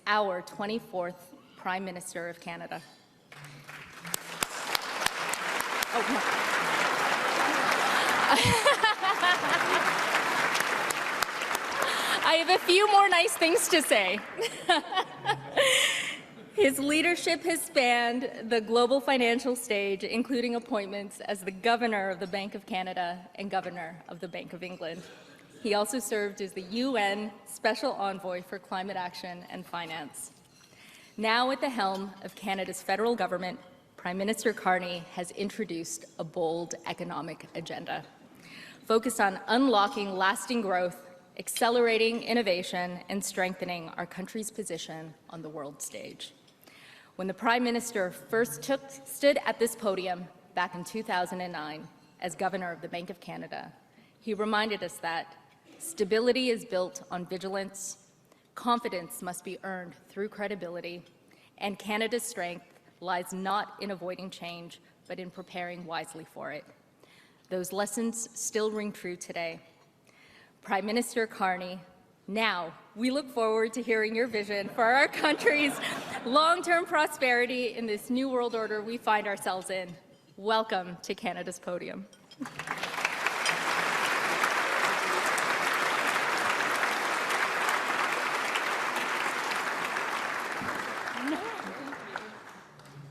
our 24th Prime Minister of Canada. Oh, no. I have a few more nice things to say. His leadership has spanned the global financial stage, including appointments as the Governor of the Bank of Canada and Governor of the Bank of England. He also served as the UN Special Envoy for Climate Action and Finance. Now at the helm of Canada's federal government, Prime Minister Carney has introduced a bold economic agenda, focused on unlocking lasting growth, accelerating innovation, and strengthening our country's position on the world stage. When the Prime Minister first stood at this podium back in 2009 as Governor of the Bank of Canada, he reminded us that stability is built on vigilance, confidence must be earned through credibility, and Canada's strength lies not in avoiding change, but in preparing wisely for it. Those lessons still ring true today. Prime Minister Carney, now we look forward to hearing your vision for our country's long-term prosperity in this new world order we find ourselves in. Welcome to Canada's podium.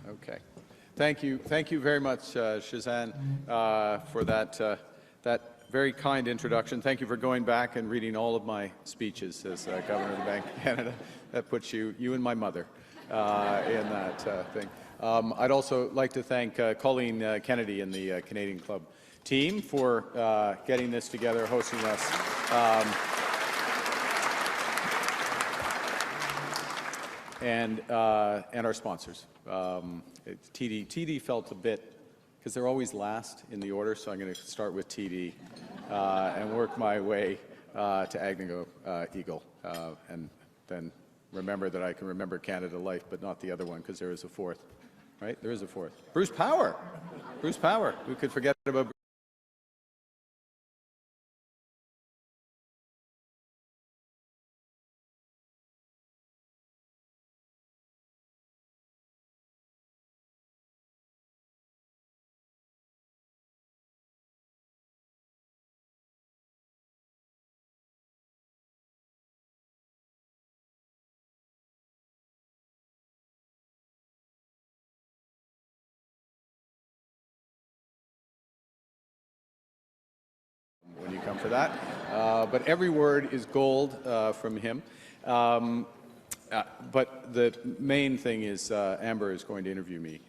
Okay. Thank you very much, Shazan, for that very kind introduction. Thank you for going back and reading all of my speeches as Governor of the Bank of Canada. That puts you and my mother in that thing. I'd also like to thank Colleen Kennedy and the Canadian Club team for getting this together, hosting us. And our sponsors. TD felt a bit, because they're always last in the order, so I'm going to start with TD and work my way to Agnico Eagle, and then remember that I can remember Canada Life, but not the other one, because there is a fourth, right? There is a fourth. Bruce Power. Bruce Power. Who could forget about when you come for that. But every word is gold from him. But the main thing is Amber is going to interview me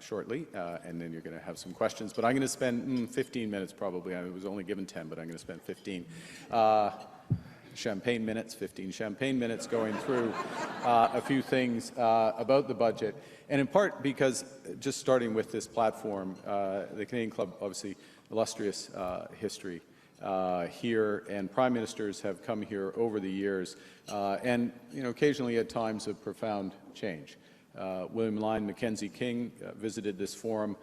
shortly, and then you're going to have some questions. But I'm going to spend 15 minutes probably. I was only given 10, but I'm going to spend 15. 15 champagne minutes going through a few things about the budget. And in part because, just starting with this platform, the Canadian Club, obviously, illustrious history here, and prime ministers have come here over the years, and occasionally at times of profound change. William Lyon Mackenzie King visited this forum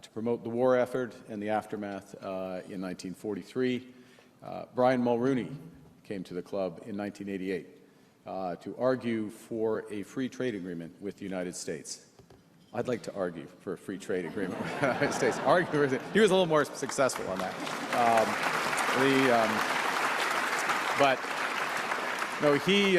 to promote the war effort and the aftermath in 1943. Brian Mulroney came to the club in 1988 to argue for a free trade agreement with the United States. I'd like to argue for a free trade agreement with the United States. He was a little more successful on that. But no, he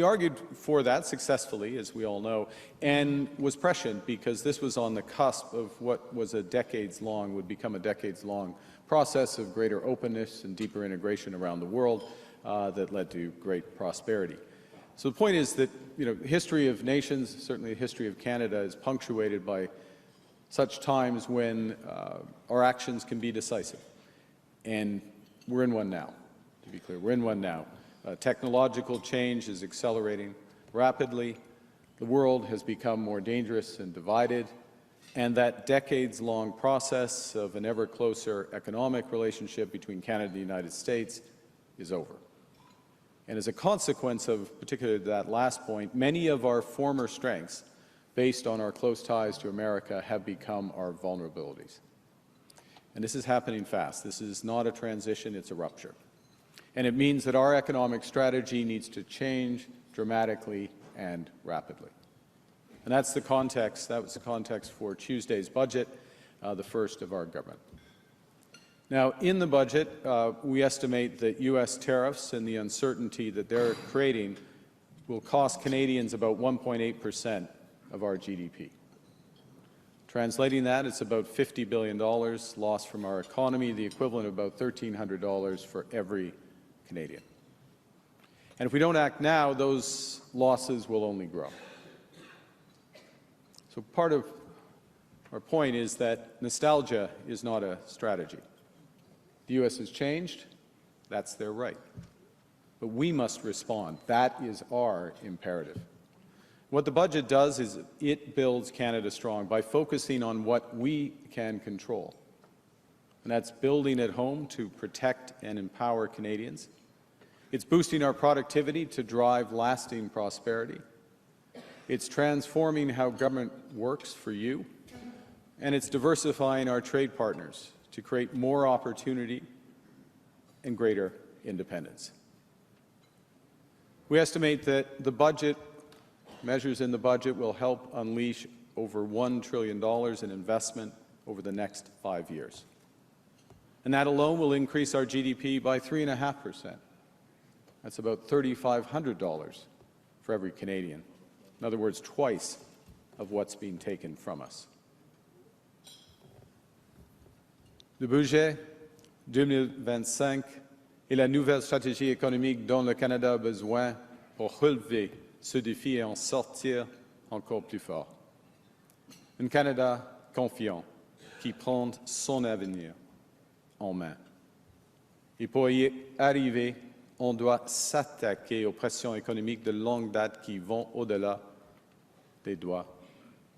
argued for that successfully, as we all know, and was prescient because this was on the cusp of what was would become a decades-long process of greater openness and deeper integration around the world that led to great prosperity. So the point is that, history of nations, certainly the history of Canada, is punctuated by such times when our actions can be decisive. And we're in one now, to be clear. We're in one now. Technological change is accelerating rapidly. The world has become more dangerous and divided. And that decades-long process of an ever closer economic relationship between Canada and the United States is over. And as a consequence of particularly that last point, many of our former strengths, based on our close ties to America, have become our vulnerabilities. And this is happening fast. This is not a transition, it's a rupture. And it means that our economic strategy needs to change dramatically and rapidly. And that's the context, that was the context for Tuesday's budget, the first of our government. Now, in the budget, we estimate that U.S. tariffs and the uncertainty that they're creating will cost Canadians about 1.8% of our GDP. Translating that, it's about $50 billion lost from our economy, the equivalent of about $1,300 for every Canadian. And if we don't act now, those losses will only grow. So part of our point is that nostalgia is not a strategy. The U.S. has changed. That's their right. But we must respond. That is our imperative. What the budget does is it builds Canada strong by focusing on what we can control. And that's building at home to protect and empower Canadians. It's boosting our productivity to drive lasting prosperity. It's transforming how government works for you. And it's diversifying our trade partners to create more opportunity and greater independence. We estimate that the budget, measures in the budget, will help unleash over $1 trillion in investment over the next 5 years. And that alone will increase our GDP by 3.5%. That's about $3,500 for every Canadian. In other words, twice of what's being taken from us. Le budget 2025 est la nouvelle stratégie économique dont le Canada a besoin pour relever ce défi et en sortir encore plus fort. Un Canada confiant qui prend son avenir en main. Et pour y arriver, on doit s'attaquer aux pressions économiques de longue date qui vont au-delà des droits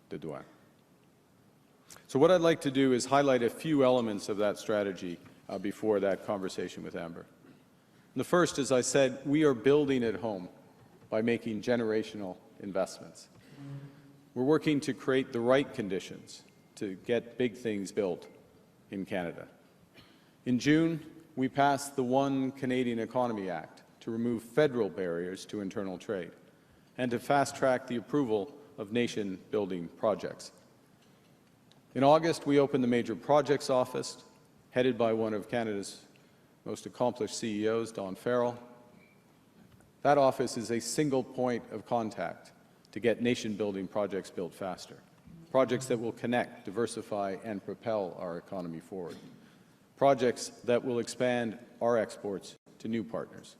de douane. So what I'd like to do is highlight a few elements of that strategy before that conversation with Amber. The first, as I said, we are building at home by making generational investments. We're working to create the right conditions to get big things built in Canada. In June, we passed the One Canadian Economy Act to remove federal barriers to internal trade and to fast-track the approval of nation-building projects. In August, we opened the Major Projects Office, headed by one of Canada's most accomplished CEOs, Dawn Farrell. That office is a single point of contact to get nation-building projects built faster, projects that will connect, diversify, and propel our economy forward, projects that will expand our exports to new partners,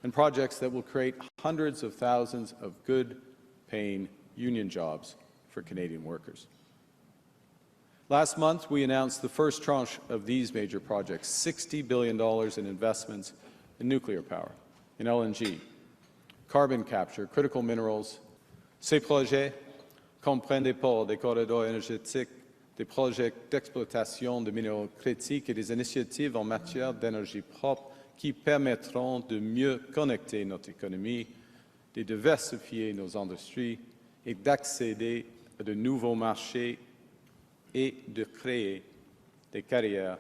and projects that will create hundreds of thousands of good-paying union jobs for Canadian workers. Last month, we announced the first tranche of these major projects, $60 billion in investments in nuclear power, in LNG, carbon capture, critical minerals. Ces projets comprennent des ports, des corridors énergétiques, des projets d'exploitation de minéraux critiques et des initiatives en matière d'énergie propre qui permettront de mieux connecter notre économie, de diversifier nos industries et d'accéder à de nouveaux marchés et de créer des carrières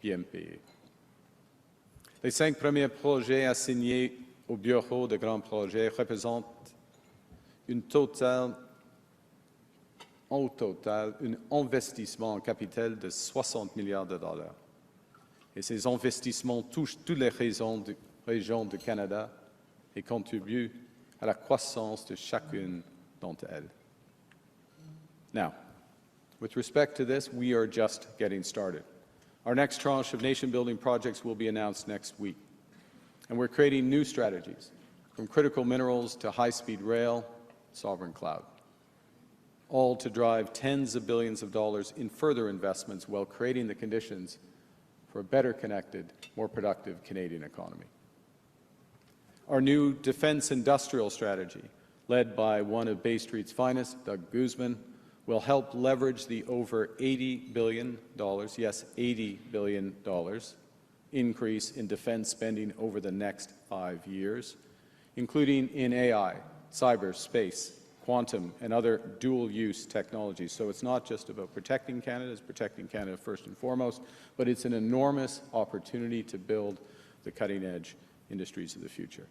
bien payées. Les 5 premiers projets assignés au Bureau de grands projets représentent au total un investissement en capital de 60 milliards de dollars. Et ces investissements touchent toutes les régions du Canada et contribuent à la croissance de chacune d'entre elles. Now, with respect to this, we are just getting started. Our next tranche of nation-building projects will be announced next week. And we're creating new strategies, from critical minerals to high-speed rail, sovereign cloud, all to drive tens of billions of dollars in further investments while creating the conditions for a better connected, more productive Canadian economy. Our new defense industrial strategy, led by one of Bay Street's finest, Doug Guzman, will help leverage the over $80 billion, yes, $80 billion increase in defense spending over the next 5 years, including in AI, cyber, space, quantum, and other dual-use technologies. So it's not just about protecting Canada, it's protecting Canada first and foremost, but it's an enormous opportunity to build the cutting-edge industries of the future.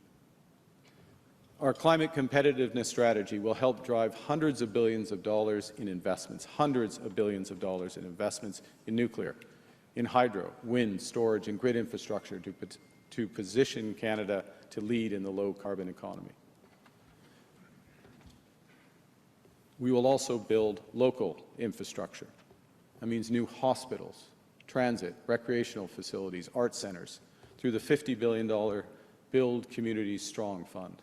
Our climate competitiveness strategy will help drive hundreds of billions of dollars in investments, hundreds of billions of dollars in investments in nuclear, in hydro, wind, storage, and grid infrastructure to position Canada to lead in the low-carbon economy. We will also build local infrastructure. That means new hospitals, transit, recreational facilities, art centres, through the $50 billion Build Communities Strong Fund.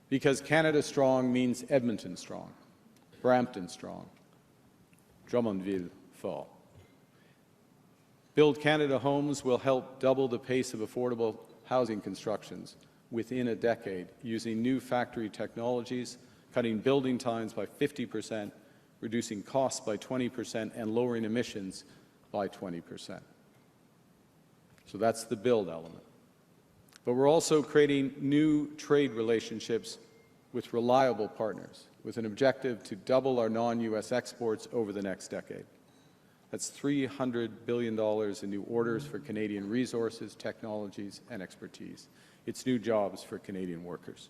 Because Canada Strong means Edmonton Strong, Brampton Strong, Drummondville Fort. Build Canada Homes will help double the pace of affordable housing constructions within a decade using new factory technologies, cutting building times by 50%, reducing costs by 20%, and lowering emissions by 20%. So that's the build element. But we're also creating new trade relationships with reliable partners, with an objective to double our non-U.S. exports over the next decade. That's $300 billion in new orders for Canadian resources, technologies, and expertise. It's new jobs for Canadian workers.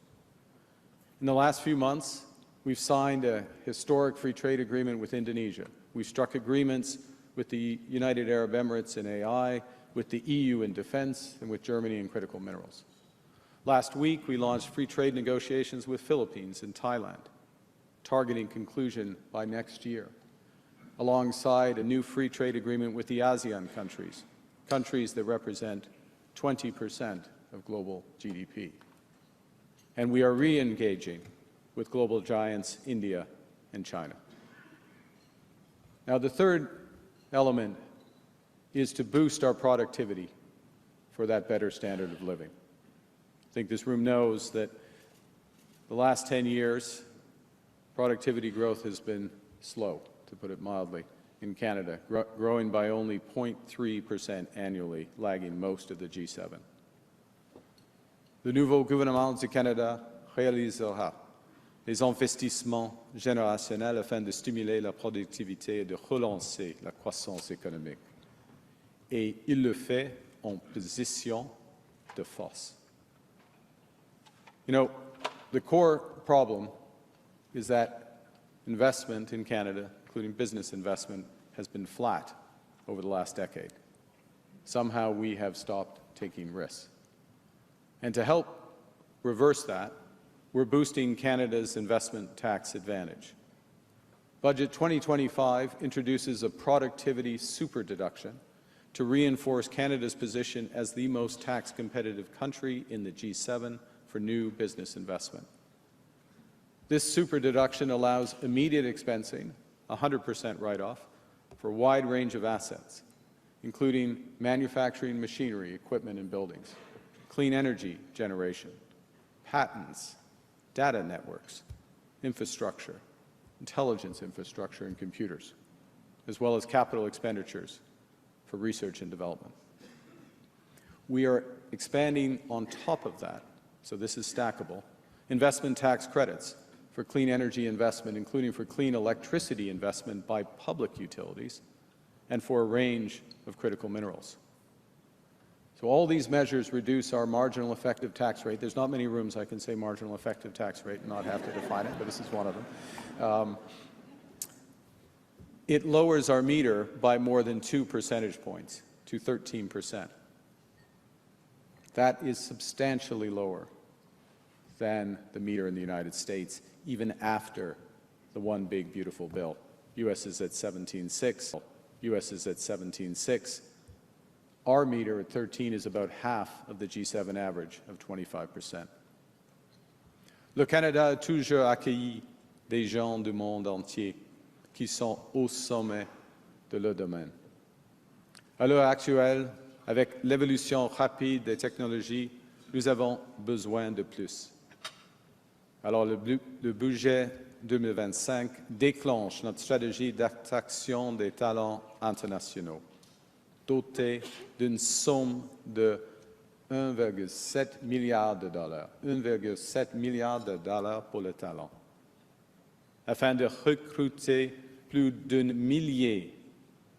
In the last few months, we've signed a historic free trade agreement with Indonesia. We've struck agreements with the United Arab Emirates in AI, with the EU in defense, and with Germany in critical minerals. Last week, we launched free trade negotiations with Philippines and Thailand, targeting conclusion by next year, alongside a new free trade agreement with the ASEAN countries, countries that represent 20% of global GDP. And we are re-engaging with global giants India and China. Now, the third element is to boost our productivity for that better standard of living. I think this room knows that the last 10 years, productivity growth has been slow, to put it mildly, in Canada, growing by only 0.3% annually, lagging most of the G7. Le nouveau gouvernement du Canada réalisera les investissements générationnels afin de stimuler la productivité et de relancer la croissance économique. Et il le fait en position de force. You know, the core problem is that investment in Canada, including business investment, has been flat over the last decade. Somehow we have stopped taking risks. And to help reverse that, we're boosting Canada's investment tax advantage. Budget 2025 introduces a productivity super-deduction to reinforce Canada's position as the most tax-competitive country in the G7 for new business investment. This super-deduction allows immediate expensing, 100% write-off, for a wide range of assets, including manufacturing machinery, equipment, and buildings, clean energy generation, patents, data networks, infrastructure, intelligence infrastructure, and computers, as well as capital expenditures for research and development. We are expanding on top of that, so this is stackable, investment tax credits for clean energy investment, including for clean electricity investment by public utilities, and for a range of critical minerals. So all these measures reduce our marginal effective tax rate. There's not many rooms I can say marginal effective tax rate and not have to define it, but this is one of them. It lowers our meter by more than 2 percentage points to 13%. That is substantially lower than the meter in the United States, even after the One Big Beautiful Bill. U.S. is at 17.6. U.S. is at 17.6. Our meter at 13 is about half of the G7 average of 25%. Le Canada a toujours accueilli des gens du monde entier qui sont au sommet de leur domaine. À l'heure actuelle, avec l'évolution rapide des technologies, nous avons besoin de plus. Alors le budget 2025 déclenche notre stratégie d'attraction des talents internationaux, doté d'une somme de 1,7 milliard de dollars, 1,7 milliard de dollars pour le talent, afin de recruter plus d'un millier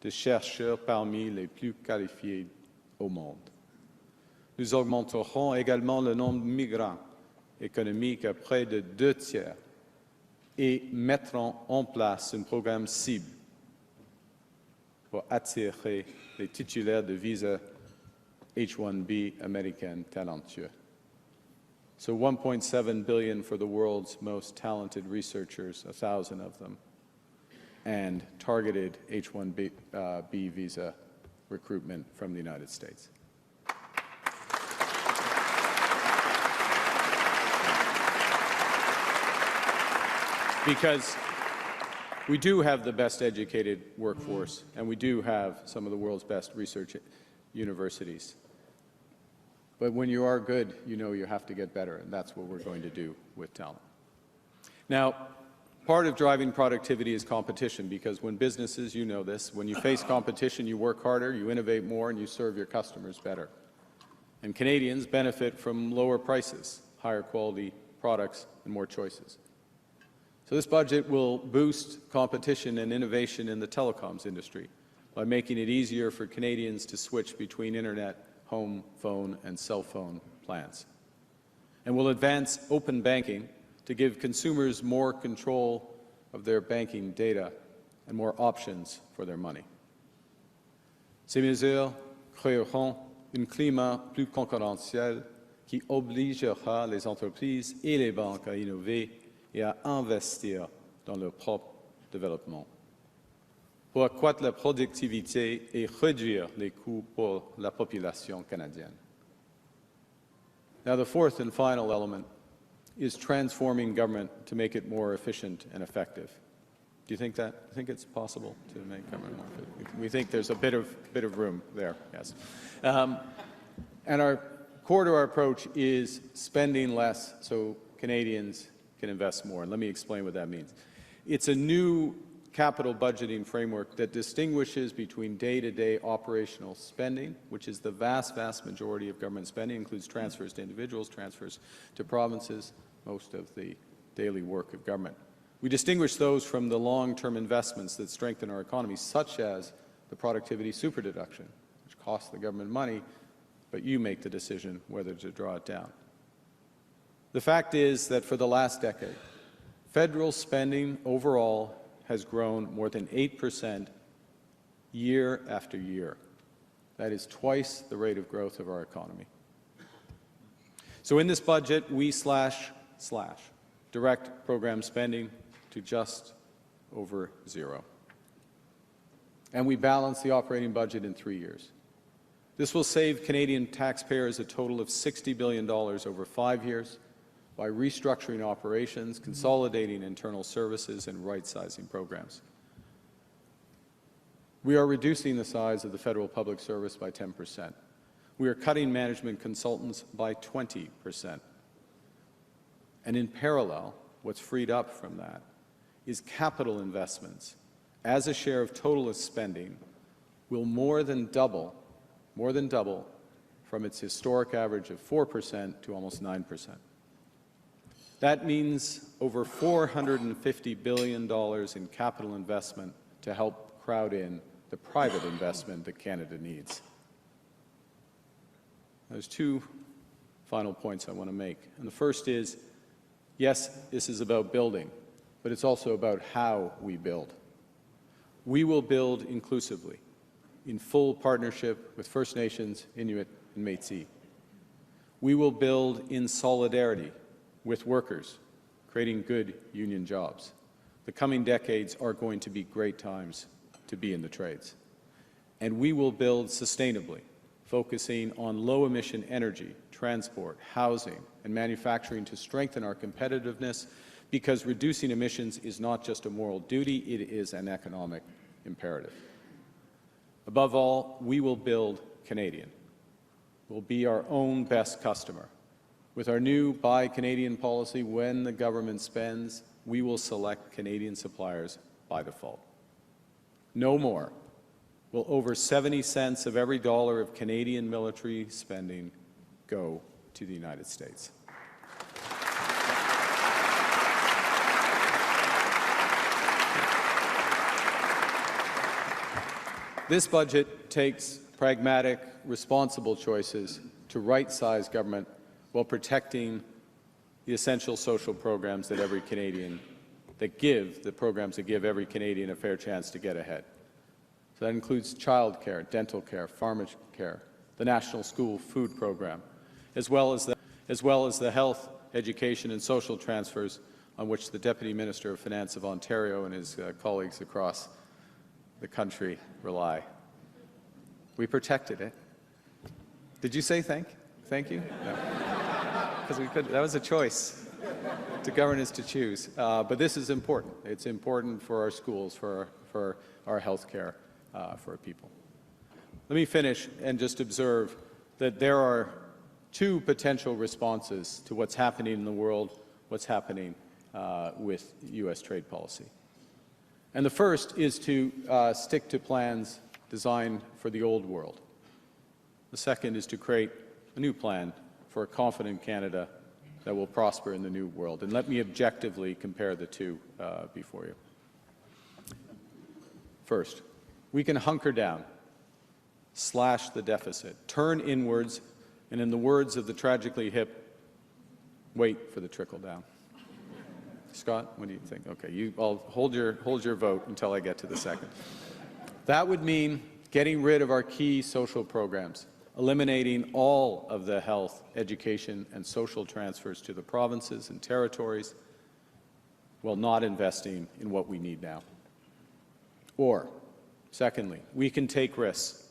de chercheurs parmi les plus qualifiés au monde. Nous augmenterons également le nombre de migrants économique à près de 2/3 et mettront en place un programme cible pour attirer les titulaires de visa H-1B américains talentueux. So 1.7 billion for the world's most talented researchers, 1,000 of them, and targeted H-1B visa recruitment from the United States. Because we do have the best educated workforce, and we do have some of the world's best research universities. But when you are good, you know you have to get better, and that's what we're going to do with talent. Now, part of driving productivity is competition, because when businesses, you know this, when you face competition, you work harder, you innovate more, and you serve your customers better. And Canadians benefit from lower prices, higher quality products, and more choices. So this budget will boost competition and innovation in the telecoms industry by making it easier for Canadians to switch between internet, home, phone, and cell phone plans. And will advance open banking to give consumers more control of their banking data and more options for their money. Ces mesures créeront un climat plus concurrentiel qui obligera les entreprises et les banques à innover et à investir dans leur propre développement pour accroître la productivité et réduire les coûts pour la population canadienne. Now, the fourth and final element is transforming government to make it more efficient and effective. Do you think it's possible to make government more efficient? We think there's a bit of room there, yes. And our core to our approach is spending less so Canadians can invest more. And let me explain what that means. It's a new capital budgeting framework that distinguishes between day-to-day operational spending, which is the vast, vast majority of government spending, includes transfers to individuals, transfers to provinces, most of the daily work of government. We distinguish those from the long-term investments that strengthen our economy, such as the productivity superdeduction, which costs the government money, but you make the decision whether to draw it down. The fact is that for the last decade, federal spending overall has grown more than 8% year after year. That is twice the rate of growth of our economy. So in this budget, we slash direct program spending to just over zero. And we balance the operating budget in 3 years. This will save Canadian taxpayers a total of $60 billion over 5 years, by restructuring operations, consolidating internal services, and right-sizing programs. We are reducing the size of the federal public service by 10%. We are cutting management consultants by 20%. And in parallel, what's freed up from that is capital investments as a share of total spending will more than double from its historic average of 4% to almost 9%. That means over $450 billion in capital investment to help crowd in the private investment that Canada needs. There's two final points I want to make. And the first is, yes, this is about building, but it's also about how we build. We will build inclusively, in full partnership with First Nations, Inuit, and Métis. We will build in solidarity with workers, creating good union jobs. The coming decades are going to be great times to be in the trades. And we will build sustainably, focusing on low-emission energy, transport, housing, and manufacturing to strengthen our competitiveness, because reducing emissions is not just a moral duty, it is an economic imperative. Above all, we will build Canadian. We'll be our own best customer. With our new Buy Canadian policy, when the government spends, we will select Canadian suppliers by default. No more will over 70 cents of every dollar of Canadian military spending go to the United States. This budget takes pragmatic, responsible choices to right-size government while protecting the essential social programs that every Canadian, the programs that give every Canadian a fair chance to get ahead. So that includes childcare, dental care, pharmacy care, the National School Food Program, as well as the health, education and social transfers on which the Deputy Minister of Finance of Ontario and his colleagues across the country rely. We protected it. Did you say thank you? No. Because we could. That was a choice. To govern is to choose. But this is important. It's important for our schools, for our health care, for our people. Let me finish and just observe that there are two potential responses to what's happening in the world, what's happening with U.S. trade policy. And the first is to stick to plans designed for the old world. The second is to create a new plan for a confident Canada that will prosper in the new world. And let me objectively compare the two before you. First, we can hunker down, slash the deficit, turn inwards, and in the words of the tragically hip, wait for the trickle down. Scott, what do you think? Okay, I'll hold your vote until I get to the second. That would mean getting rid of our key social programs, eliminating all of the health, education, and social transfers to the provinces and territories, while not investing in what we need now. Or, secondly, we can take risks,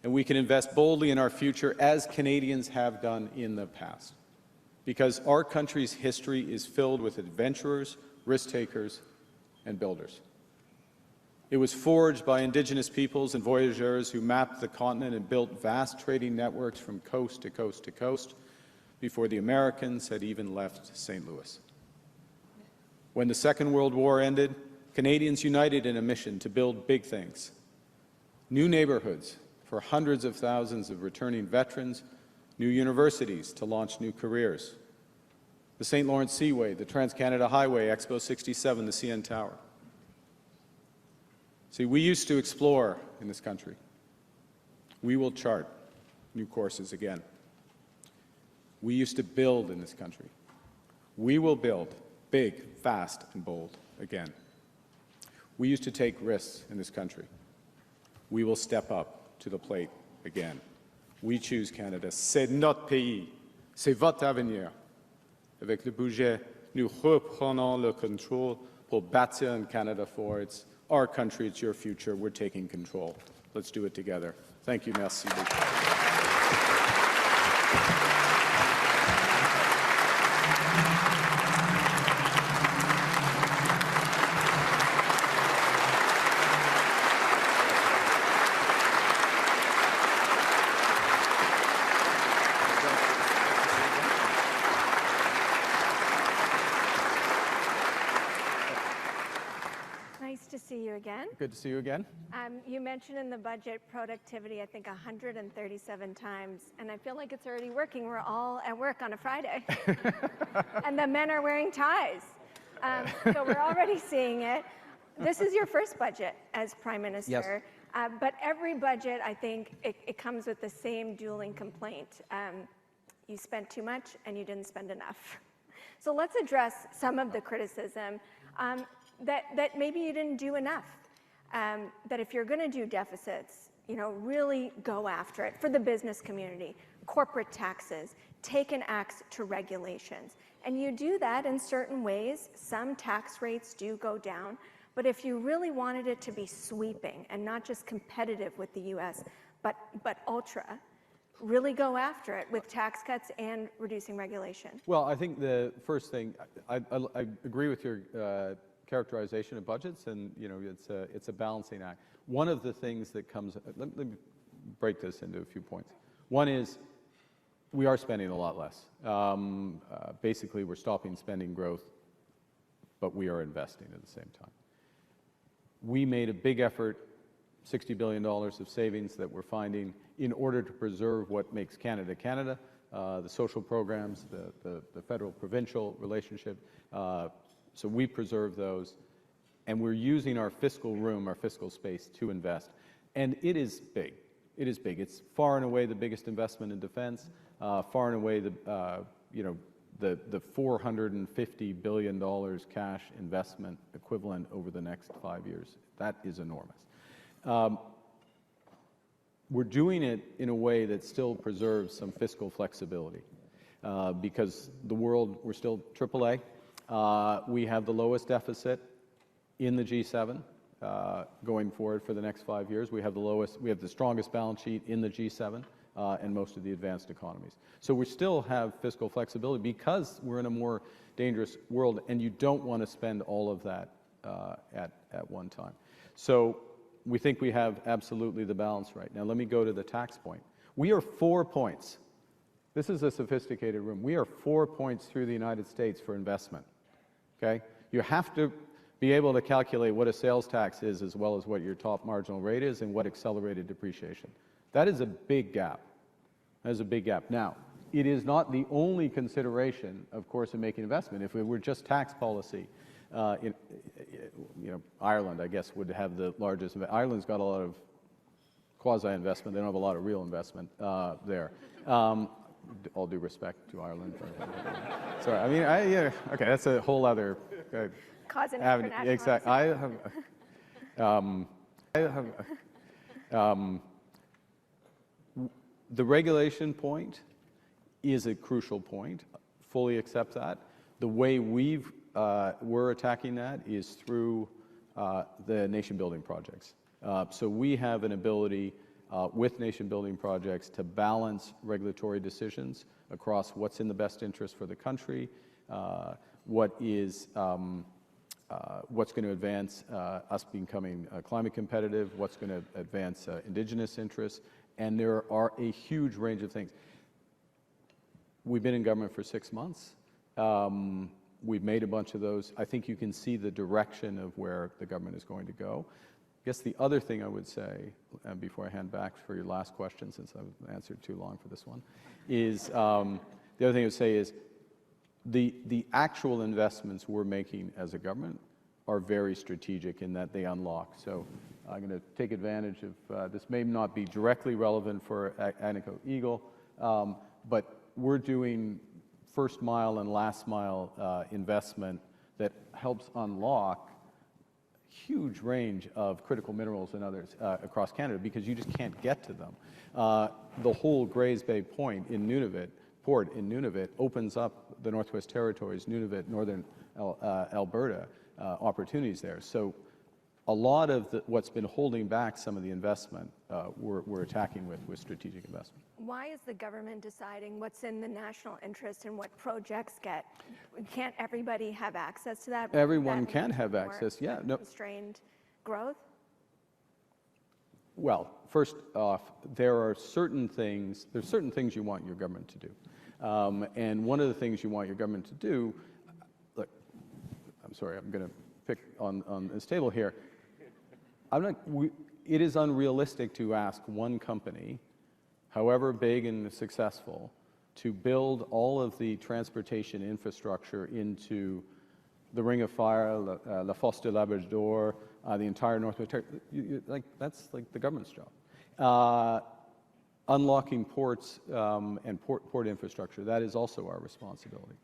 and we can invest boldly in our future as Canadians have done in the past. Because our country's history is filled with adventurers, risk-takers, and builders. It was forged by Indigenous peoples and voyageurs who mapped the continent and built vast trading networks from coast to coast to coast before the Americans had even left St. Louis. When the Second World War ended, Canadians united in a mission to build big things. New neighborhoods for hundreds of thousands of returning veterans, new universities to launch new careers, the St. Lawrence Seaway, the Trans-Canada Highway, Expo 67, the CN Tower. See, we used to explore in this country. We will chart new courses again. We used to build in this country. We will build big, fast, and bold again. We used to take risks in this country. We will step up to the plate again. We choose Canada. C'est notre pays. C'est votre avenir. Avec le budget, nous reprenons le contrôle pour bâtir un Canada for it's our country, it's your future. We're taking control. Let's do it together. Thank you. Merci beaucoup. Nice to see you again. Good to see you again. You mentioned in the budget productivity, I think 137 times, and I feel like it's already working. We're all at work on a Friday, and the men are wearing ties. So we're already seeing it. This is your first budget as Prime Minister, yes. But every budget, I think, it comes with the same dueling complaint. You spent too much and you didn't spend enough. So let's address some of the criticism. That maybe you didn't do enough, that if you're going to do deficits, really go after it for the business community, corporate taxes, take an axe to regulations. And you do that in certain ways. Some tax rates do go down, but if you really wanted it to be sweeping and not just competitive with the US, but ultra, really go after it with tax cuts and reducing regulation. Well, I think the first thing, I agree with your characterization of budgets, and it's a balancing act. One of the things that comes, let me break this into a few points. One is we are spending a lot less. Basically, we're stopping spending growth, but we are investing at the same time. We made a big effort, $60 billion of savings that we're finding in order to preserve what makes Canada Canada, the social programs, the federal-provincial relationship. So we preserve those, and we're using our fiscal room, our fiscal space, to invest. And it is big. It is big. It's far and away the biggest investment in defense, far and away the the $450 billion cash investment equivalent over the next 5 years. That is enormous. We're doing it in a way that still preserves some fiscal flexibility because the world, we're still AAA. We have the lowest deficit in the G7 going forward for the next 5 years. We have the strongest balance sheet in the G7 and most of the advanced economies. So we still have fiscal flexibility because we're in a more dangerous world, and you don't want to spend all of that at one time. So we think we have absolutely the balance right. Now let me go to the tax point. We are 4 points. This is a sophisticated room. We are 4 points through the United States for investment. Okay? You have to be able to calculate what a sales tax is as well as what your top marginal rate is and what accelerated depreciation. That is a big gap. That is a big gap. Now, it is not the only consideration, of course, in making investment. If it were just tax policy, Ireland, I guess, would have the largest. Ireland's got a lot of quasi-investment. They don't have a lot of real investment there. All due respect to Ireland. Sorry, I mean, okay, that's a whole other Cause an international. Exactly. The regulation point is a crucial point. Fully accept that. The way we're attacking that is through the nation-building projects. So we have an ability with nation-building projects to balance regulatory decisions across what's in the best interest for the country, what's going to advance us becoming climate competitive, what's going to advance indigenous interests, and there are a huge range of things. We've been in government for 6 months. We've made a bunch of those. I think you can see the direction of where the government is going to go. I guess the other thing I would say, before I hand back for your last question, since I've answered too long for this one, is the other thing I would say is the actual investments we're making as a government are very strategic in that they unlock. So I'm going to take advantage of, this may not be directly relevant for Agnico Eagle, but we're doing first mile and last mile investment that helps unlock huge range of critical minerals and others across Canada because you just can't get to them. The whole Grays Bay Point in Nunavut, port in Nunavut, opens up the Northwest Territories, Nunavut, northern Alberta opportunities there. So a lot of what's been holding back some of the investment we're attacking with strategic investment. Why is the government deciding what's in the national interest and what projects get? Can't everybody have access to that? Everyone can have access, yeah. No. Constrained growth? Well, first off, there are certain things you want your government to do. And one of the things you want your government to do, look, I'm sorry, I'm going to pick on this table here. It is unrealistic to ask one company, however big and successful, to build all of the transportation infrastructure into the Ring of Fire, La Fosse de Labrador, the entire Northwest Territories. That's like the government's job. Unlocking ports and port infrastructure, that is also our responsibility.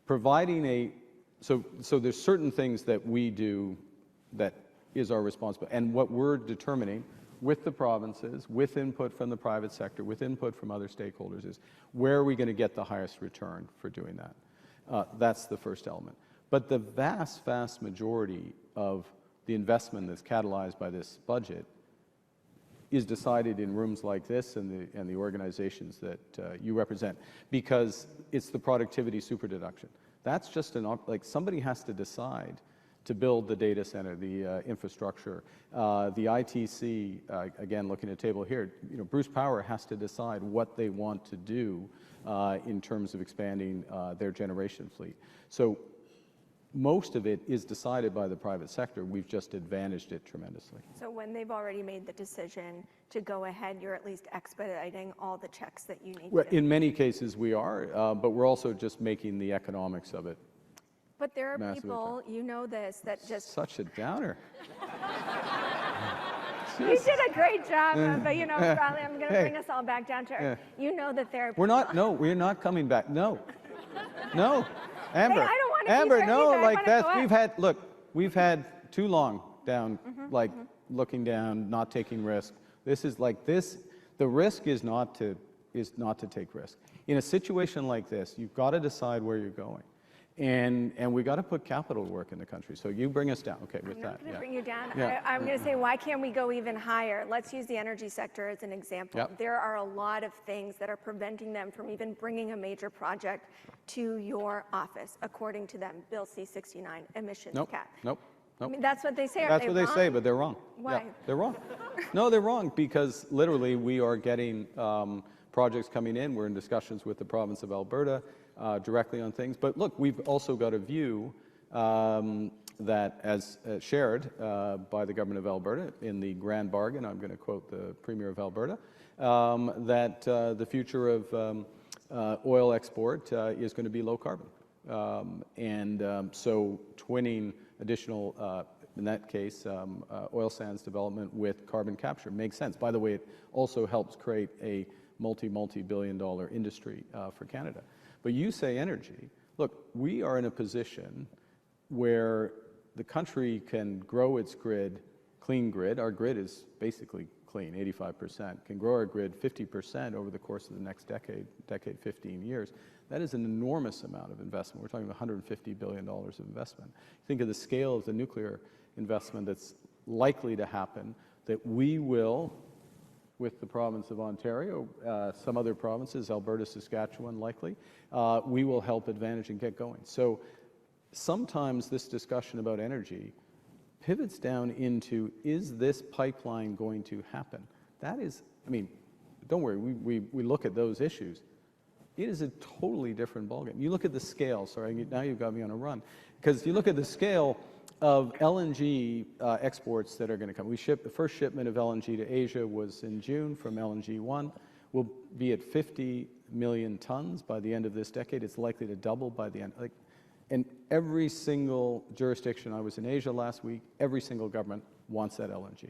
Providing so there's certain things that we do that is our responsibility. And what we're determining with the provinces, with input from the private sector, with input from other stakeholders, is where are we going to get the highest return for doing that? That's the first element. But the vast, vast majority of the investment that's catalyzed by this budget is decided in rooms like this and the organizations that you represent, because it's the productivity superdeduction. That's just somebody has to decide to build the data center, the infrastructure, the ITC. Again, looking at the table here, Bruce Power has to decide what they want to do in terms of expanding their generation fleet. So most of it is decided by the private sector. We've just advantaged it tremendously. So when they've already made the decision to go ahead, you're at least expediting all the checks that you need to. In many cases we are, but we're also just making the economics of it. But there are people, you know this, that just... Such a downer. You did a great job, but Riley, I'm going to bring us all back down to earth. You know that there are people... We're not coming back, no. No, Amber. I don't wanna be Amber, there no, either. I like wanna that's, go up. we've had too long down, like looking down, not taking risk. This is like this, the risk is not to take risk. In a situation like this, you've got to decide where you're going. And we got to put capital to work in the country. So you bring us down, okay, with I'm that. not going to Yeah. bring you down. Yeah. I'm going to say, why can't we go even higher? Let's use the energy sector as an example. Yep. There are a lot of things that are preventing them from even bringing a major project to your office, according to them, Bill C-69 emissions Nope, cap. nope, I nope. mean, that's what they say. Are That's what they wrong? say, but they're wrong. Why? Yeah, they're wrong. No, they're wrong because literally we are getting projects coming in. We're in discussions with the province of Alberta directly on things. But look, we've also got a view that, as shared by the government of Alberta in the grand bargain, I'm going to quote the Premier of Alberta, that the future of oil export is going to be low carbon. So twinning additional, in that case, oil sands development with carbon capture makes sense. By the way, it also helps create a multi-billion-dollar industry for Canada. But you say energy. Look, we are in a position where the country can grow its grid, clean grid. Our grid is basically clean, 85%, can grow our grid 50% over the course of the next decade, 15 years. That is an enormous amount of investment. We're talking about $150 billion of investment. Think of the scale of the nuclear investment that's likely to happen, that we will, with the province of Ontario, some other provinces, Alberta, Saskatchewan likely, we will help advantage and get going. So sometimes this discussion about energy pivots down into, is this pipeline going to happen? That is, I mean, don't worry, we look at those issues. It is a totally different ballgame. You look at the scale, sorry, now you've got me on a run, because you look at the scale of LNG exports that are going to come. The first shipment of LNG to Asia was in June from LNG 1. We'll be at 50 million tons by the end of this decade. It's likely to double by the end. And every single jurisdiction, I was in Asia last week, every single government wants that LNG.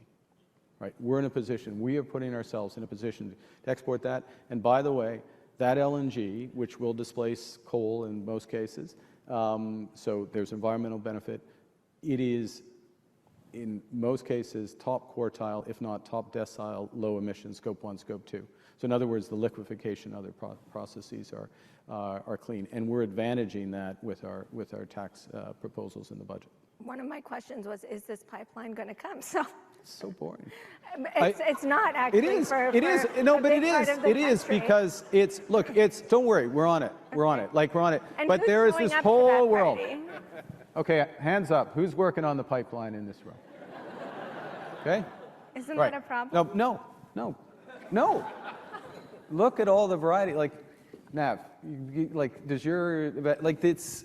Right? We're in a position, we are putting ourselves in a position to export that. And by the way, that LNG, which will displace coal in most cases, so there's environmental benefit, it is, in most cases, top quartile, if not top decile, low emission, Scope 1, Scope 2. So in other words, the liquefaction, other processes are clean. And we're advantaging that with our tax proposals in the budget. One of my questions was, is this pipeline going to come? So It's so boring. it's not actually. It is. For It is. a No, but big it part is. of the It is country. because it's. Look, it's. Don't worry. We're on it. We're on it. Like we're on it. And But who's there is showing this up to whole that world. party? Okay, hands up. Who's working on the pipeline in this room? Okay. Isn't Right. that a problem? No. Look at all the variety. Like, Nav, like, does your like it's.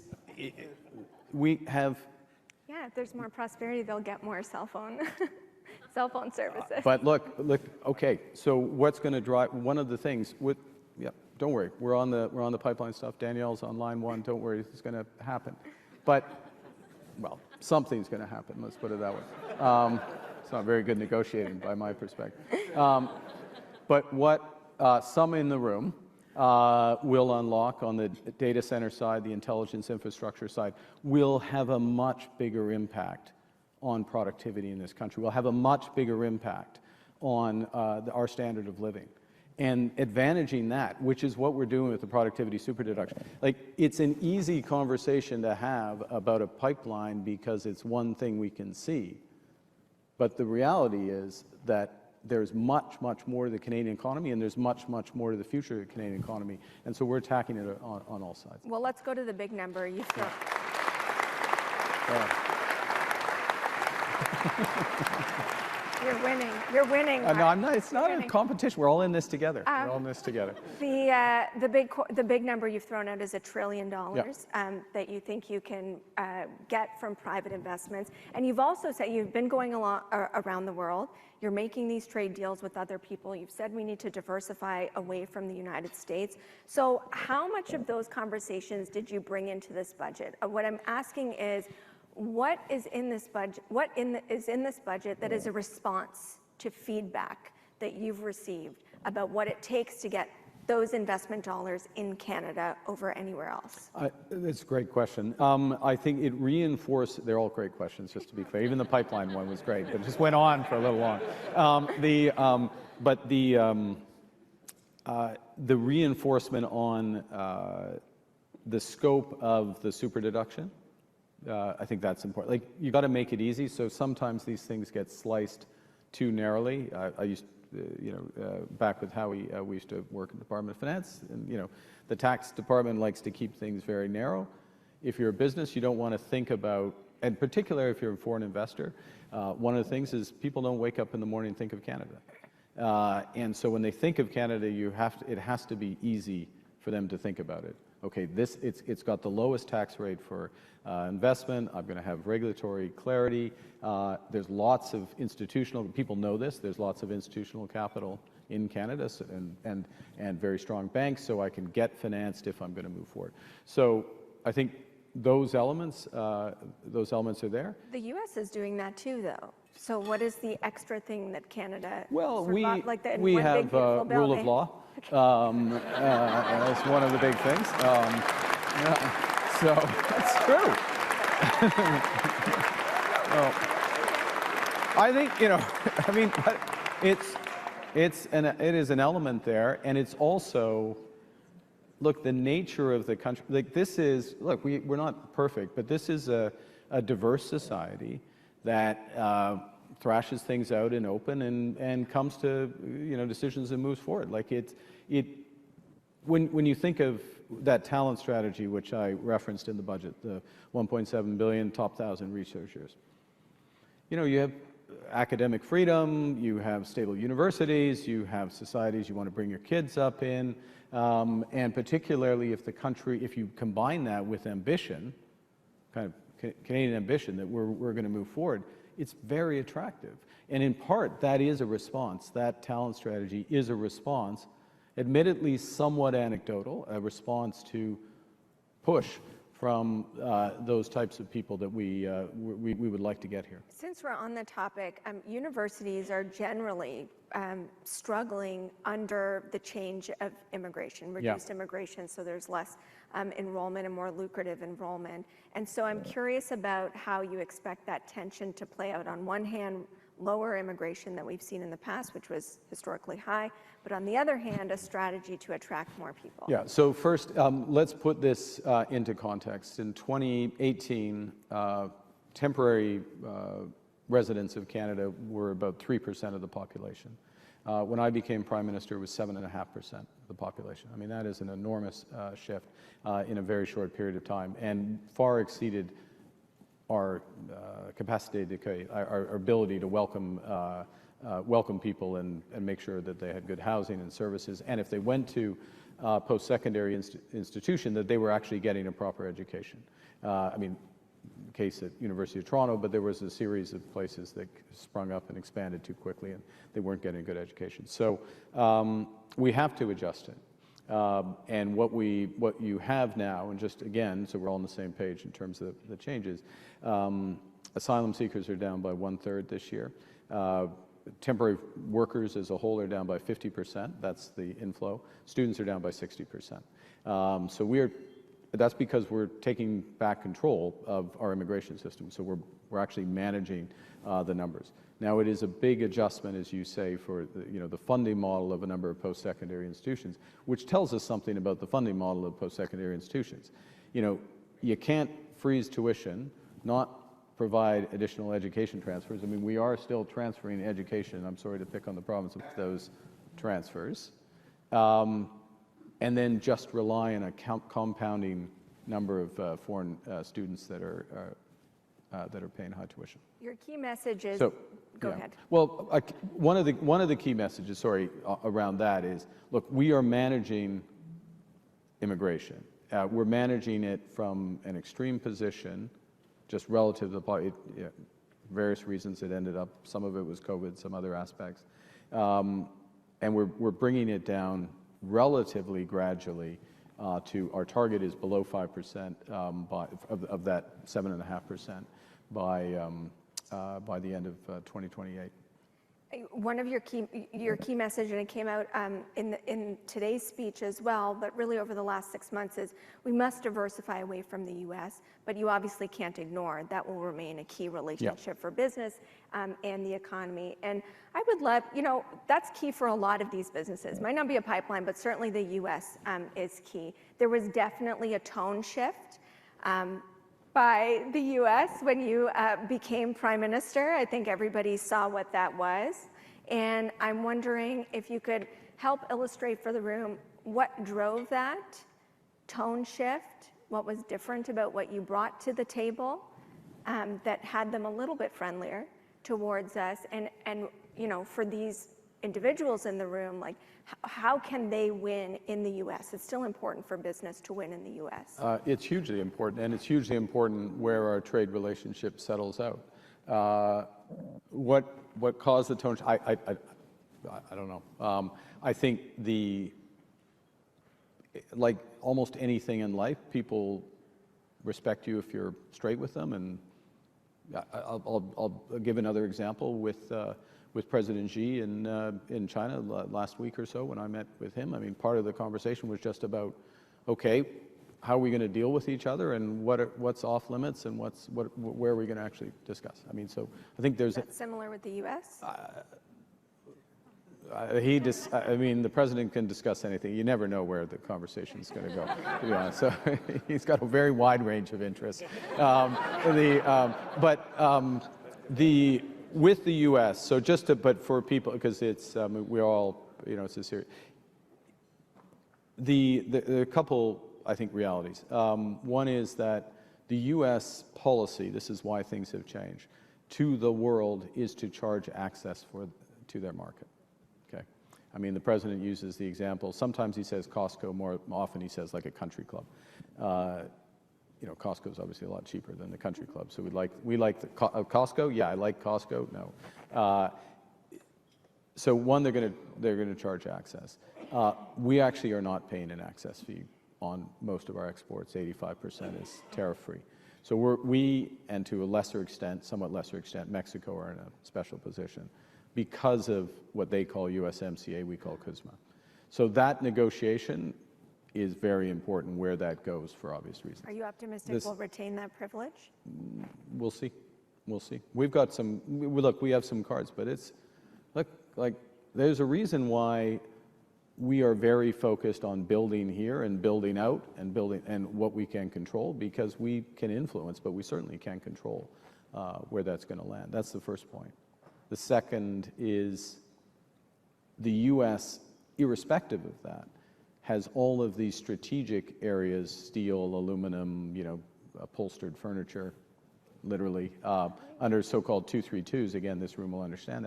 We have. Yeah, if there's more prosperity, they'll get more cell phone services. But look, okay, so what's going to drive, one of the things with, yeah, don't worry, we're on the pipeline stuff. Danielle's on line 1, don't worry, it's going to happen. But, well, something's going to happen, let's put it that way. It's not very good negotiating by my perspective. But what some in the room will unlock on the data center side, the intelligence infrastructure side, will have a much bigger impact on productivity in this country. We'll have a much bigger impact on our standard of living. And advantaging that, which is what we're doing with the productivity superdeduction. Like, it's an easy conversation to have about a pipeline because it's one thing we can see. But the reality is that there's much, much more to the Canadian economy, and there's much, much more to the future of the Canadian economy. And so we're attacking it on all sides. Well, let's go to the big number. You throw. You're winning. You're winning. No, Mark. I'm not. It's not a Winning. competition. We're all in this together. We're all in this together. The big number you've thrown out is $1 trillion that you think you can get from private investments. And you've also said you've been going around the world. You're making these trade deals with other people. You've said we need to diversify away from the United States. So how much of those conversations did you bring into this budget? What I'm asking is, what is in this budget? Is in this budget that is a response to feedback that you've received about what it takes to get those investment dollars in Canada over anywhere else? That's a great question. I think it reinforced, they're all great questions, just to be clear. Even the pipeline one was great, but it just went on for a little long. The reinforcement on the scope of the super deduction, I think that's important. Like, you got to make it easy, so sometimes these things get sliced too narrowly. I used back with Howie, we used to work in the Department of Finance, and the tax department likes to keep things very narrow. If you're a business, you don't want to think about, and particularly if you're a foreign investor, one of the things is people don't wake up in the morning and think of Canada. And so when they think of Canada, it has to be easy for them to think about it. Okay, it's got the lowest tax rate for investment. I'm going to have regulatory clarity. There's lots of institutional, people know this, there's lots of institutional capital in Canada, and very strong banks, so I can get financed if I'm going to move forward. So I think those elements are there. The U.S. is doing that too, though. So what is the extra thing that Canada? Well, we have rule of law. That's one of the big things. So that's true. Well, I think it is an element there, and it's also, look, the nature of the country. Like, this is, look, we're not perfect, but this is a diverse society that thrashes things out in open and comes to decisions and moves forward. Like, when you think of that talent strategy, which I referenced in the budget, the 1.7 billion, top 1,000 researchers, you have academic freedom, you have stable universities, you have societies you want to bring your kids up in, and particularly if you combine that with ambition, kind of Canadian ambition that we're going to move forward, it's very attractive. And in part, that is a response. That talent strategy is a response, admittedly somewhat anecdotal, a response to push from those types of people that we would like to get here. Since we're on the topic, universities are generally struggling under the change of immigration, reduced immigration, so there's less enrollment and more lucrative enrollment. And so I'm curious about how you expect that tension to play out. On one hand, lower immigration that we've seen in the past, which was historically high, but on the other hand, a strategy to attract more people. Yeah, so first, let's put this into context. In 2018, temporary residents of Canada were about 3% of the population. When I became Prime Minister, it was 7.5% of the population. I mean, that is an enormous shift in a very short period of time, and far exceeded our capacity to, our ability to welcome people and make sure that they had good housing and services, and if they went to post-secondary institution, that they were actually getting a proper education. I mean, case at University of Toronto, but there was a series of places that sprung up and expanded too quickly, and they weren't getting a good education. So we have to adjust it. And what you have now, and just again, so we're all on the same page in terms of the changes, asylum seekers are down by 1/3 this year. Temporary workers as a whole are down by 50%. That's the inflow. Students are down by 60%. So that's because we're taking back control of our immigration system. So we're actually managing the numbers. Now, it is a big adjustment, as you say, for the funding model of a number of post-secondary institutions, which tells us something about the funding model of post-secondary institutions. You can't freeze tuition, not provide additional education transfers. I mean, we are still transferring education. I'm sorry to pick on the province of those transfers. And then just rely on a compounding number of foreign students that are paying high tuition. Your key message is, go ahead. Well, one of the key messages, around that is, look, we are managing immigration. We're managing it from an extreme position, just relative to the various reasons it ended up. Some of it was COVID, some other aspects, and we're bringing it down relatively gradually to our target is below 5% of that 7.5% by the end of 2028. One of your key message, and it came out in today's speech as well, but really over the last 6 months, is we must diversify away from the U.S., but you obviously can't ignore that will remain a key relationship for business and the economy. And I would love, that's key for a lot of these businesses. Might not be a pipeline, but certainly the U.S. Is key. There was definitely a tone shift by the U.S. when you became prime minister. I think everybody saw what that was. And I'm wondering if you could help illustrate for the room what drove that tone shift, what was different about what you brought to the table that had them a little bit friendlier towards us. And for these individuals in the room, like how can they win in the U.S.? It's still important for business to win in the U.S. It's hugely important, and it's hugely important where our trade relationship settles out. What caused the tone? I don't know. I think like almost anything in life, people respect you if you're straight with them, and I'll give another example with President Xi in China last week or so when I met with him. I mean, part of the conversation was just about, okay, how are we going to deal with each other, and what's off limits, and where are we going to actually discuss? I mean, so I think there's similar with the U.S. The president can discuss anything. You never know where the conversation is going to go, to be honest. So he's got a very wide range of interests. With the U.S., so but for people, because it's we're all, it's a serious. The couple, I think, realities. One is that the U.S. policy, this is why things have changed, to the world is to charge access to their market. Okay, I mean, the president uses the example. Sometimes he says Costco. More often he says like a country club. Costco is obviously a lot cheaper than the country club. So we like the Costco. Yeah, I like Costco. No. So one, they're going to charge access. We actually are not paying an access fee on most of our exports. 85% is tariff-free. So we, and to a lesser extent, somewhat lesser extent, Mexico are in a special position because of what they call USMCA, we call CUSMA. So that negotiation is very important where that goes for obvious reasons. Are you optimistic we'll retain that privilege? We'll see. We'll see. We've got some, look, we have some cards, but it's, like there's a reason why we are very focused on building here and building out and building and what we can control, because we can influence, but we certainly can't control where that's going to land. That's the first point. The second is the U.S., irrespective of that, has all of these strategic areas, steel, aluminum, upholstered furniture, literally, under so-called 232s, again, this room will understand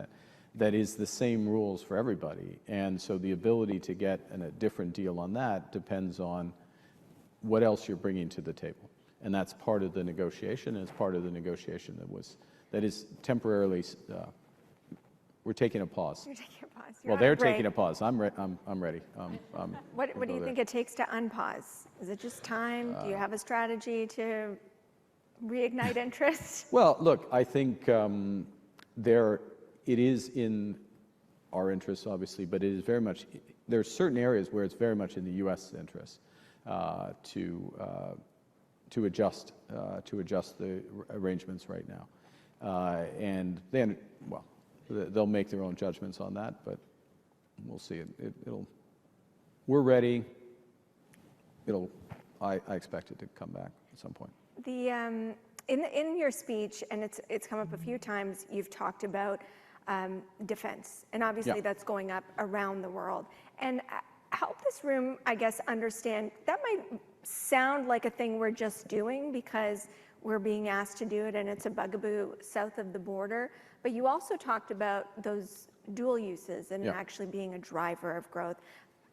that is the same rules for everybody. And so the ability to get a different deal on that depends on what else you're bringing to the table. And that's part of the negotiation, and it's part of the negotiation that is temporarily, we're taking a pause. You're taking a pause. Well, they're taking a pause. I'm ready. What do you think it takes to unpause? Is it just time? Do you have a strategy to reignite interest? Well, look, I think it is in our interests, obviously, but it is very much, there are certain areas where it's very much in the U.S. interest to adjust the arrangements right now. And then, well, they'll make their own judgments on that, but we'll see. We're ready. I expect it to come back at some point. In your speech, and it's come up a few times, you've talked about defense, and obviously that's going up around the world. And help this room, I guess, understand, that might sound like a thing we're just doing because we're being asked to do it and it's a bugaboo south of the border, but you also talked about those dual uses and actually being a driver of growth.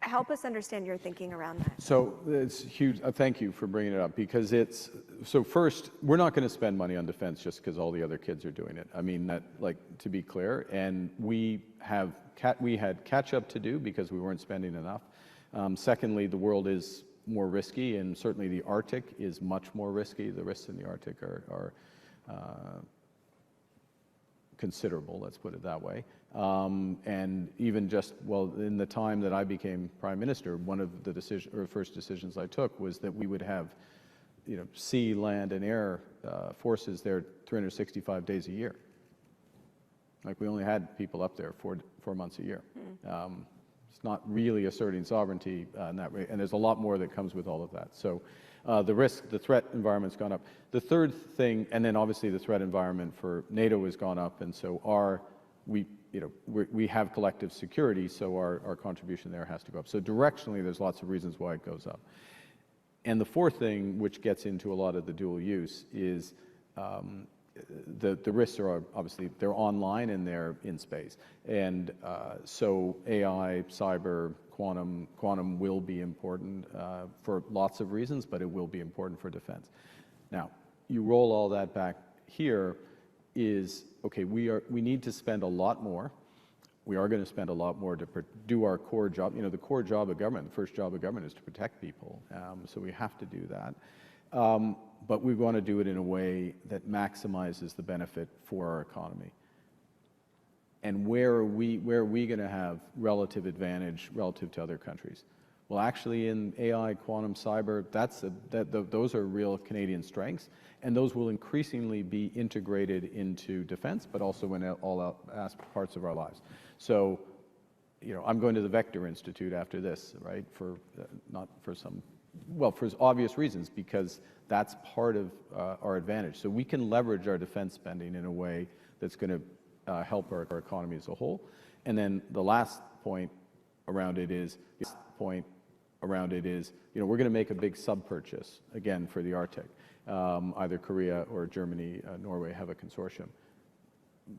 Help us understand your thinking around that. So it's huge. Thank you for bringing it up, because so first, we're not going to spend money on defense just because all the other kids are doing it. I mean, to be clear, and we had catch up to do because we weren't spending enough. Secondly, the world is more risky, and certainly the Arctic is much more risky. The risks in the Arctic are considerable, let's put it that way. And even just, well, in the time that I became Prime Minister, one of the first decisions I took was that we would have, sea, land, and air forces there 365 days a year. Like, we only had people up there 4 months a year. It's not really asserting sovereignty in that way, and there's a lot more that comes with all of that. So the threat environment's gone up. The third thing, and then obviously the threat environment for NATO has gone up, and so we have collective security, so our contribution there has to go up. So directionally, there's lots of reasons why it goes up. And the fourth thing, which gets into a lot of the dual use, is the risks are obviously, they're online and they're in space. And so AI, cyber, quantum will be important for lots of reasons, but it will be important for defense. Now, you roll all that back here is, okay, we need to spend a lot more. We are going to spend a lot more to do our core job. The core job of government, the first job of government is to protect people. So we have to do that. But we want to do it in a way that maximizes the benefit for our economy. And where are we going to have relative advantage relative to other countries? Well, actually, in AI, quantum, cyber, those are real Canadian strengths, and those will increasingly be integrated into defense, but also in all parts of our lives. So, I'm going to the Vector Institute after this, right? Not for some, well, for obvious reasons, because that's part of our advantage. So we can leverage our defense spending in a way that's going to help our economy as a whole. And then the last point around it is, we're going to make a big sub-purchase, again, for the Arctic. Either Korea or Germany, Norway have a consortium.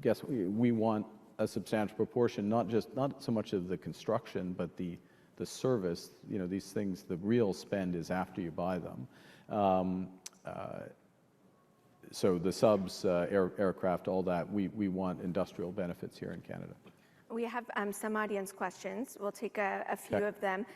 Guess we want a substantial proportion, not so much of the construction, but the service. These things, the real spend is after you buy them. So the subs, aircraft, all that, we want industrial benefits here in Canada. We have some audience questions. We'll take a few of them.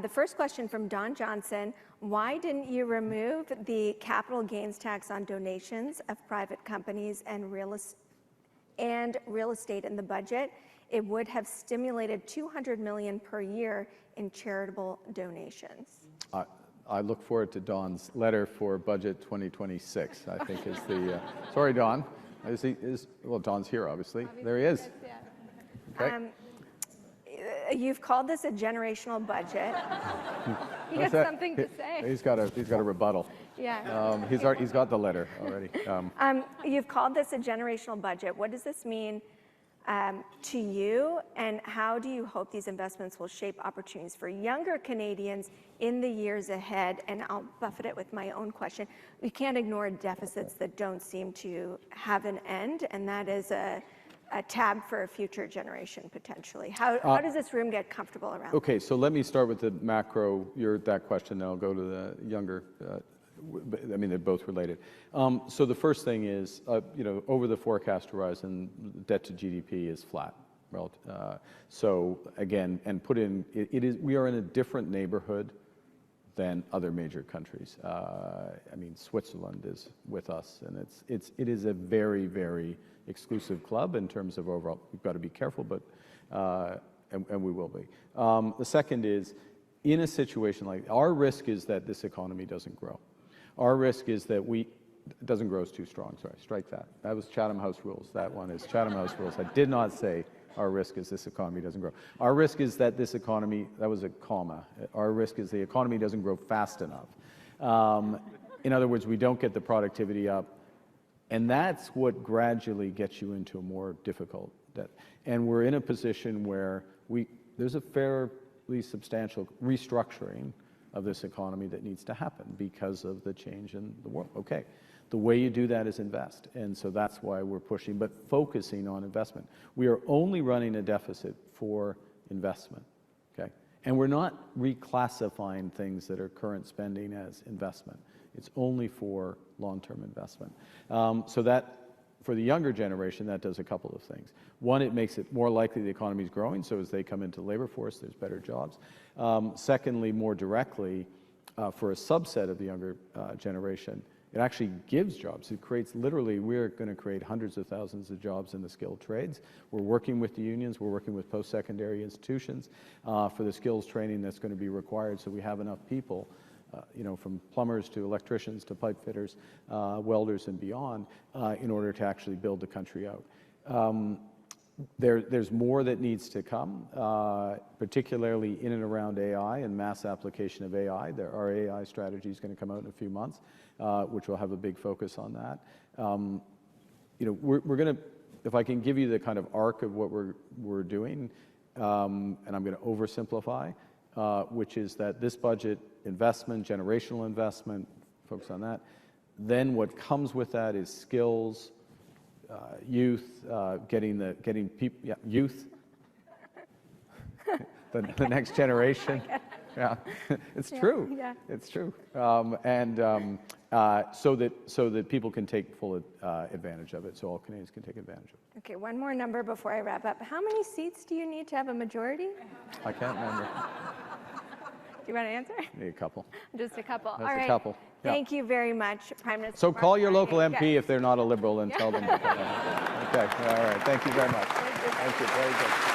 The first question from Don Johnson: why didn't you remove the capital gains tax on donations of private companies and real estate in the budget? It would have stimulated $200 million per year in charitable donations. I look forward to Don's letter for budget 2026, I think is the, sorry, Don. Well, Don's here, obviously. There he is. Okay. You've called this a generational budget. You got something to say. He's got a rebuttal. Yeah. He's got the letter already. You've called this a generational budget. What does this mean to you, and how do you hope these investments will shape opportunities for younger Canadians in the years ahead? And I'll buffet it with my own question. We can't ignore deficits that don't seem to have an end, and that is a tab for a future generation, potentially. How does this room get comfortable around Okay, so let me start with the macro, that question, then I'll go to the younger, they're both related. So the first thing is, over the forecast horizon, debt to GDP is flat. So again, and we are in a different neighborhood than other major countries. Switzerland is with us, and it is a very, very exclusive club in terms of overall. We've got to be careful, but and we will be. The second is, in a situation like our risk is that this economy doesn't grow. Our risk is that doesn't grow is too strong. Sorry, strike that. That was Chatham House rules. That one is Chatham House rules. I did not say our risk is this economy doesn't grow. Our risk is that this economy, that was a comma. Our risk is the economy doesn't grow fast enough. In other words, we don't get the productivity up. And that's what gradually gets you into a more difficult debt. And we're in a position where there's a fairly substantial restructuring of this economy that needs to happen because of the change in the world. Okay, the way you do that is invest. And so that's why we're pushing, but focusing on investment. We are only running a deficit for investment, okay? And we're not reclassifying things that are current spending as investment. It's only for long-term investment. So that, for the younger generation, that does a couple of things. One, it makes it more likely the economy is growing, so as they come into the labor force, there's better jobs. Secondly, more directly, for a subset of the younger generation, It actually gives jobs. It creates, literally, we're going to create hundreds of thousands of jobs in the skilled trades. We're working with the unions. We're working with post-secondary institutions for the skills training that's going to be required, so we have enough people, from plumbers to electricians to pipe fitters, welders and beyond, in order to actually build the country out. There's more that needs to come, particularly in and around AI and mass application of AI. Our AI strategy is going to come out in a few months, which will have a big focus on that. We're going to, if I can give you the kind of arc of what we're doing, and I'm going to oversimplify, which is that this budget, investment, generational investment, focus on that. Then what comes with that is skills, youth, getting people, youth, the next generation. Yeah, it's true. Yeah. It's true. So that people can take full advantage of it, so all Canadians can take advantage of it. Okay, one more number before I wrap up. How many seats do you need to have a majority? I can't remember. Do you want to answer? Maybe a couple. Just a couple. Just All right. a couple. Yeah. Thank you very much, Prime Minister. So call your Mark local Carney. MP Yes. if they're not a Liberal and tell them to come in. Okay, all right. Thank you very much. Thank you. Very good.